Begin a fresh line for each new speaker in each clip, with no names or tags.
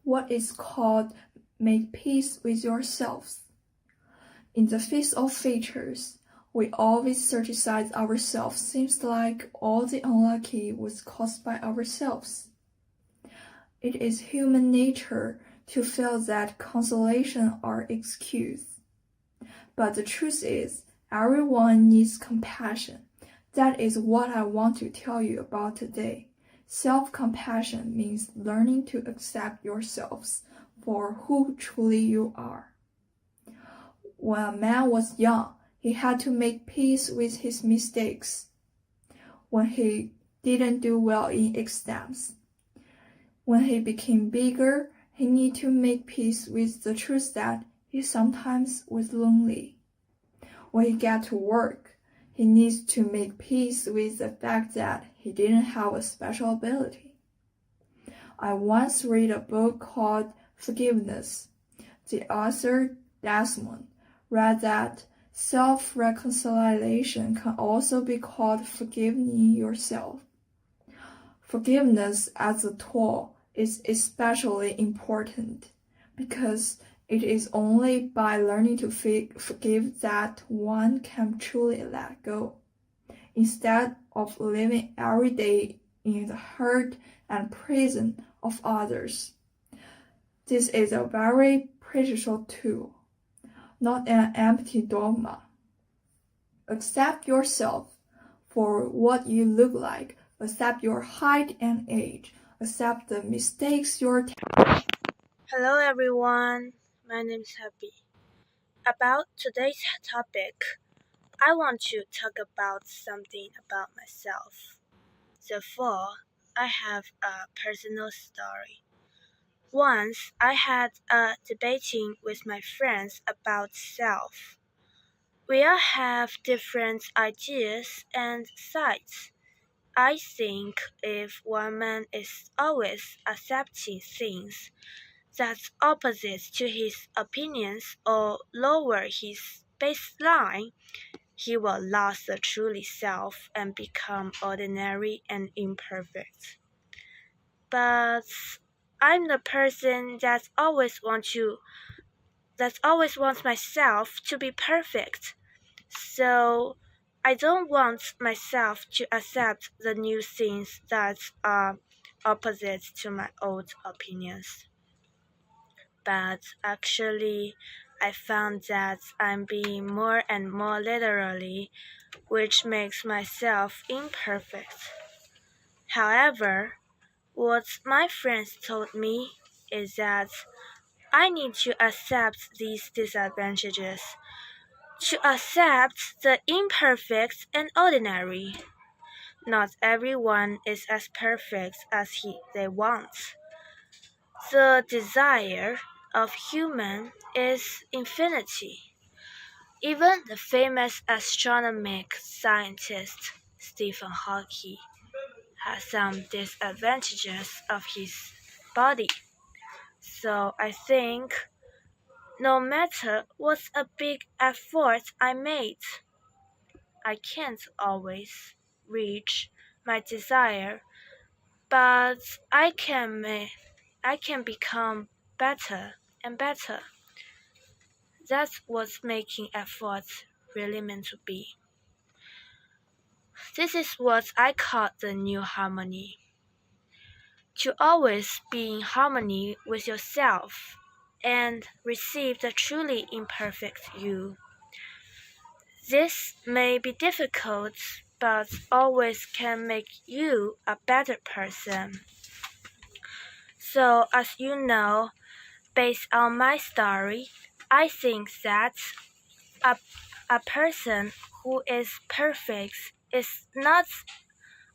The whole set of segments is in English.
what is called make peace with yourselves. In the face of features, we always criticize ourselves. Seems like all the unlucky was caused by ourselves. It is human nature to feel that consolation or excuse. But the truth is, everyone needs compassion. That is what I want to tell you about today. Self-compassion means learning to accept yourselves for who truly you are. When a man was young, he had to make peace with his mistakes. When he didn't do well in exams. When he became bigger, he needed to make peace with the truth that he sometimes was lonely. When he got to work, he needs to make peace with the fact that he didn't have a special ability. I once read a book called Forgiveness. The author, Desmond, read that self-reconciliation can also be called forgiving yourself. Forgiveness as a tool is especially important because it is only by learning to forgive that one can truly let go, instead of living every day in the hurt and prison of others. This is a very precious tool, not an empty dogma. Accept yourself for what you look like. Accept your height and age. Accept the mistakes you're taking.
Hello everyone, my name is Happy. About today's topic, I want to talk about something about myself. Therefore, I have a personal story. Once I had a debating with my friends about self. We all have different ideas and sides. I think if one man is always accepting things that's opposite to his opinions or lower his baseline, he will lose the truly self and become ordinary and imperfect. But I'm the person that always wants myself to be perfect. So I don't want myself to accept the new things that are opposite to my old opinions. But actually, I found that I'm being more and more literally, which makes myself imperfect. However, what my friends told me is that I need to accept these disadvantages, to accept the imperfect and ordinary. Not everyone is as perfect as they want. The desire of human is infinity. Even the famous astronomic scientist Stephen Hawking has some disadvantages of his body. So I think no matter what a big effort I made, I can't always reach my desire, but I can become better and better. That's what making efforts really meant to be. This is what I call the new harmony. To always be in harmony with yourself and receive the truly imperfect you. This may be difficult, but always can make you a better person. So, as you know, based on my story, I think that a, a person who is perfect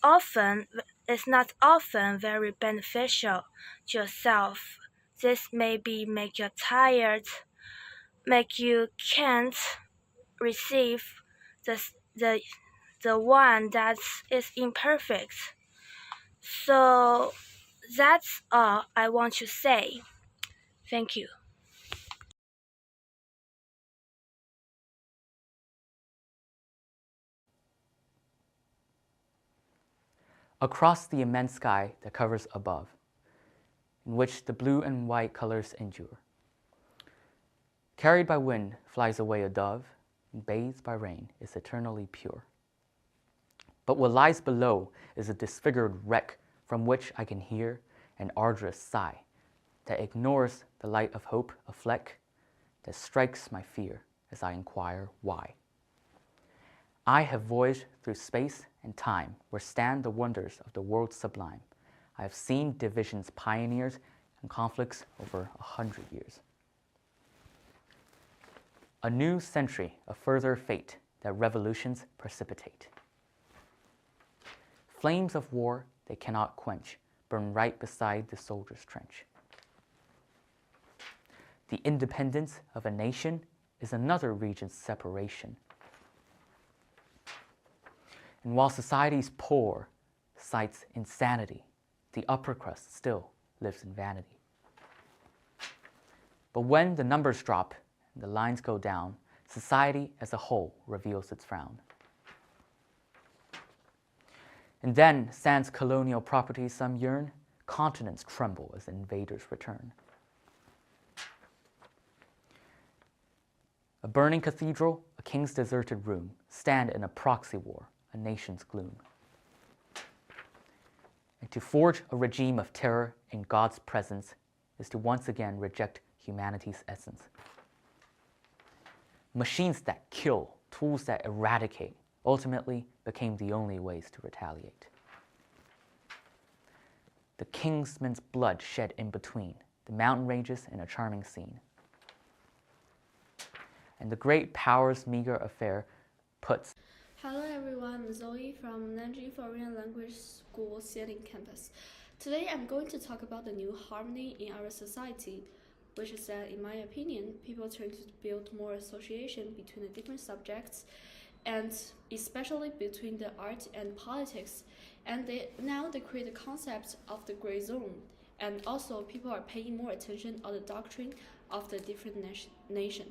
often is not often very beneficial to yourself. This maybe make you tired, make you can't receive the the the one that is imperfect. So that's all I want to say. Thank you.
Across the immense sky that covers above. in which the blue and white colors endure. Carried by wind flies away a dove, and bathed by rain is eternally pure. But what lies below is a disfigured wreck from which I can hear an arduous sigh that ignores the light of hope, a fleck that strikes my fear as I inquire why. I have voyaged through space and time where stand the wonders of the world sublime. I have seen divisions pioneers and conflicts over 100 years. A new century, a further fate that revolutions precipitate. Flames of war they cannot quench burn right beside the soldier's trench. The independence of a nation is another region's separation. And while society's poor cites insanity, the upper crust still lives in vanity. But when the numbers drop and the lines go down, society as a whole reveals its frown. And then, sans colonial property some yearn, continents tremble as invaders return. A burning cathedral, a king's deserted room, stand in a proxy war, a nation's gloom. And to forge a regime of terror in God's presence is to once again reject humanity's essence. Machines that kill, tools that eradicate, ultimately became the only ways to retaliate. The kingsman's blood shed in between, the mountain ranges in a charming scene. And the great power's meager affair puts.
Hello everyone, I'm Zoe from Nanjing Foreign Language School Xialing campus. Today I'm going to talk about the new harmony in our society, which is that, in my opinion, people trying to build more association between the different subjects, and especially between the art and politics. And now they create the concept of the gray zone, and also people are paying more attention on the doctrine of the different nation.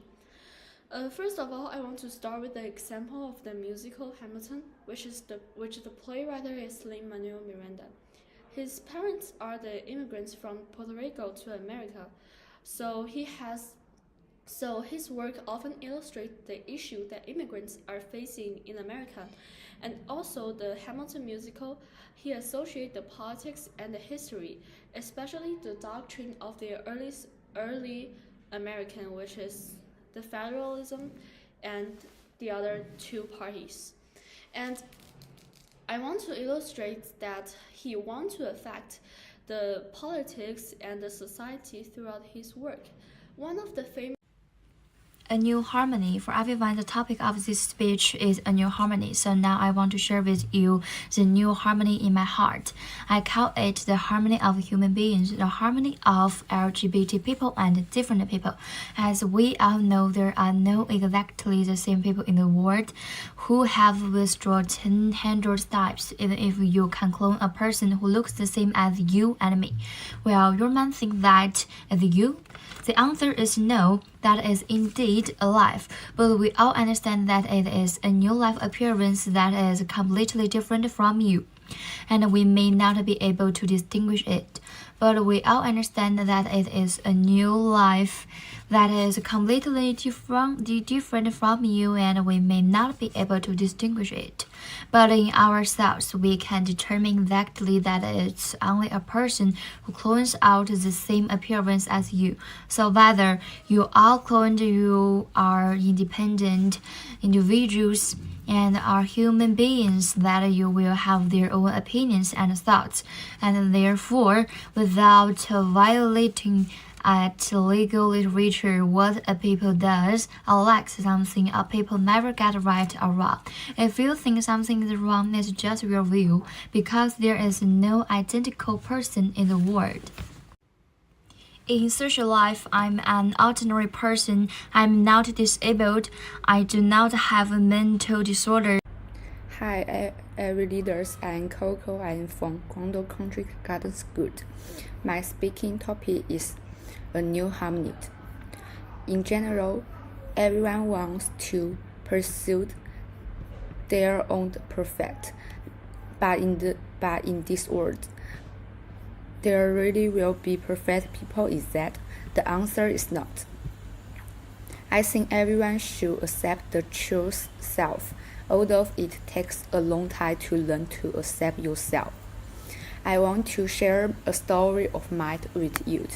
First of all, I want to start with the example of the musical Hamilton, which the playwright is Lin-Manuel Miranda. His parents are the immigrants from Puerto Rico to America, so his work often illustrates the issue that immigrants are facing in America. And also the Hamilton musical, he associates the politics and the history, especially the doctrine of the early American, which is the federalism and the other two parties. And I want to illustrate that he wants to affect the politics and the society throughout his work. One of the famous
A new harmony. For everyone, the topic of this speech is a new harmony. So now I want to share with you the new harmony in my heart. I call it the harmony of human beings, the harmony of LGBT people and different people. As we all know, there are no exactly the same people in the world who have withdrawn 100 types, even if you can clone a person who looks the same as you and me. Well, your man think that is you? The answer is no, that is indeed a life, but we all understand that it is a new life appearance that is completely different from you, and we may not be able to distinguish it, but we all understand that it is a new life that is completely different from you, and we may not be able to distinguish it. But in ourselves, we can determine exactly that it's only a person who clones out the same appearance as you. So whether you are cloned, you are independent individuals and are human beings, that you will have their own opinions and thoughts, and therefore, without violating at legal literature what a people does or lacks something, a people never get right or wrong. If you think something is wrong, it's just your view, because there is no identical person in the world. In social life, I'm an ordinary person. I'm not disabled. I do not have a mental disorder.
Hi, every leaders. I'm Coco. I'm from Guangdong Country Garden School. My speaking topic is a new harmony. In general, everyone wants to pursue their own perfect, but in this world, there really will be perfect people is that the answer is not. I think everyone should accept the true self, although it takes a long time to learn to accept yourself. I want to share a story of mine with you.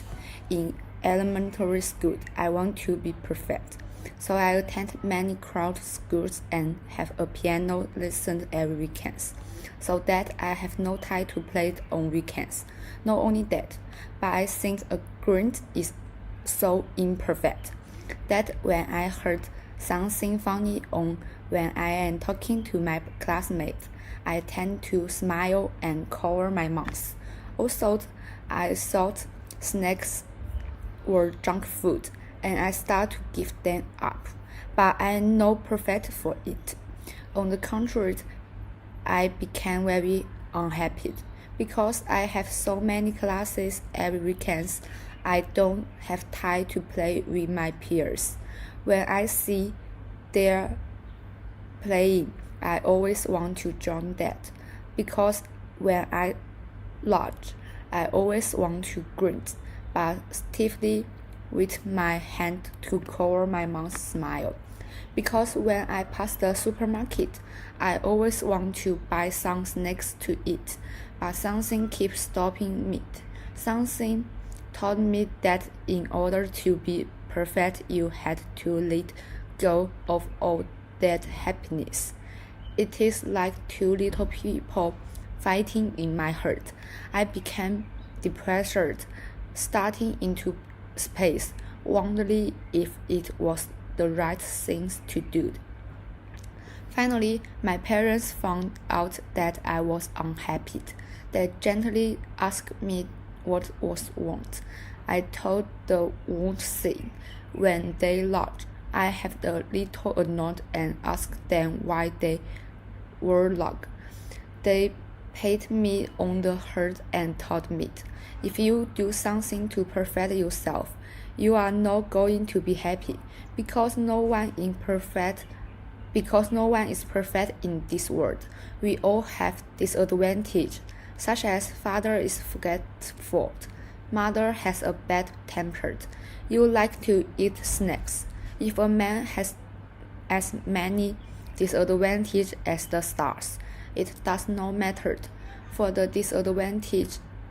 In elementary school, I want to be perfect. So I attend many crowd schools and have a piano lesson every weekends, so that I have no time to play it on weekends. Not only that, but I think a grant is so imperfect that when I heard something funny on when I am talking to my classmates, I tend to smile and cover my mouth. Also, I thought snacks were junk food, and I start to give them up, but I am not perfect for it. On the contrary, I became very unhappy because I have so many classes every weekend. I don't have time to play with my peers. When I see they're playing, I always want to join that, because when I lodge, I always want to grunt, but stiffly with my hand to cover my mouth smile. Because when I pass the supermarket, I always want to buy some snacks to eat, but something keeps stopping me. Something taught me that in order to be perfect, you had to let go of all that happiness. It is like two little people fighting in my heart. I became depressed, starting into space, wondering if it was the right thing to do. Finally, my parents found out that I was unhappy. They gently asked me what was wrong. I told the wrong thing. When they laughed, I had a little annoyed and asked them why they were laughing. They pat me on the head and told me, if you do something to perfect yourself, you are not going to be happy, because no one is perfect in this world. We all have disadvantages, such as father is forgetful, mother has a bad temper, you like to eat snacks. If a man has as many disadvantages as the stars, it does not matter, for the disadvantage